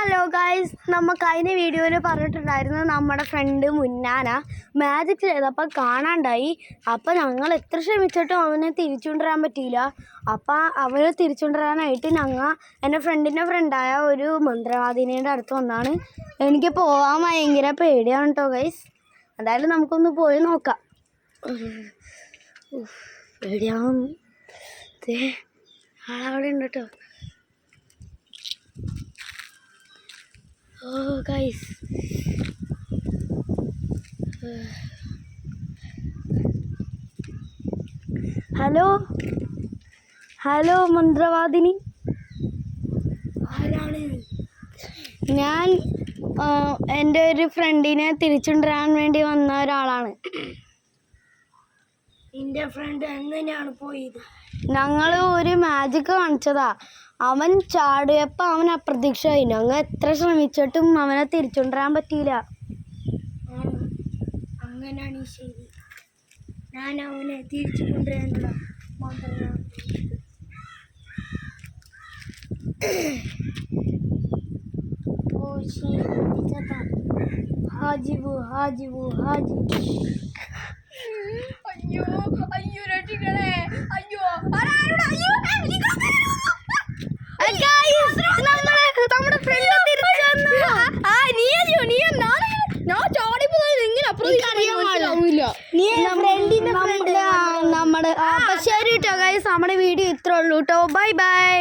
Hello guys, നമ്മൾ കഴിഞ്ഞ വീഡിയോയിൽ പറഞ്ഞിട്ടുണ്ടായിരുന്നു നമ്മുടെ ഫ്രണ്ട് മുന്നാന മാജിക് ചെയ്തപ്പോൾ കാണാണ്ടായി. അപ്പം ഞങ്ങൾ എത്ര ശ്രമിച്ചിട്ടും അവനെ തിരിച്ചുകൊണ്ടുവരാൻ പറ്റിയില്ല. അപ്പം അവനെ തിരിച്ചുകൊണ്ടുവരാനായിട്ട് എൻ്റെ ഫ്രണ്ടിൻ്റെ ഫ്രണ്ടായ ഒരു മന്ത്രവാദിനിയുടെ അടുത്ത് വന്നാണ്. എനിക്ക് പോകാൻ ഭയങ്കര പേടിയാണ് കേട്ടോ ഗൈസ്. എന്തായാലും നമുക്കൊന്ന് പോയി നോക്കാം. പേടിയാവുന്നു. ആളവിടെ ഉണ്ട് കേട്ടോ. Oh guys, ഹലോ മന്ത്രവാദിനി. ഞാൻ എൻ്റെ ഒരു ഫ്രണ്ടിനെ തിരിച്ചുകൊണ്ടുവരാൻ വേണ്ടി വന്ന ഒരാളാണ്. നിന്റെ ഫ്രണ്ട് എങ്ങനെയാണ് പോയത്? ഞങ്ങൾ ഒരു മാജിക് കാണിച്ചതാ. അവൻ ചാടിയപ്പോൾ അവൻ അപ്രത്യക്ഷമായി. ഞങ്ങൾ എത്ര ശ്രമിച്ചിട്ടും അവനെ തിരിച്ചുകൊണ്ടുവരാൻ പറ്റിയില്ല. അങ്ങനെയാണ് ശരി. ഞാൻ അവനെ തിരിച്ചു കൊണ്ടുവരാനുള്ള ഹാജിബു. അയ്യോ രക്ഷിക്കണേ. അയ്യോ നമ്മുടെ ഫ്രണ്ട് നമ്മുടെ ശരി കേട്ടോ ഗൈസ്, നമ്മുടെ വീഡിയോ ഇത്രേ ഉള്ളൂ കേട്ടോ. Bye bye.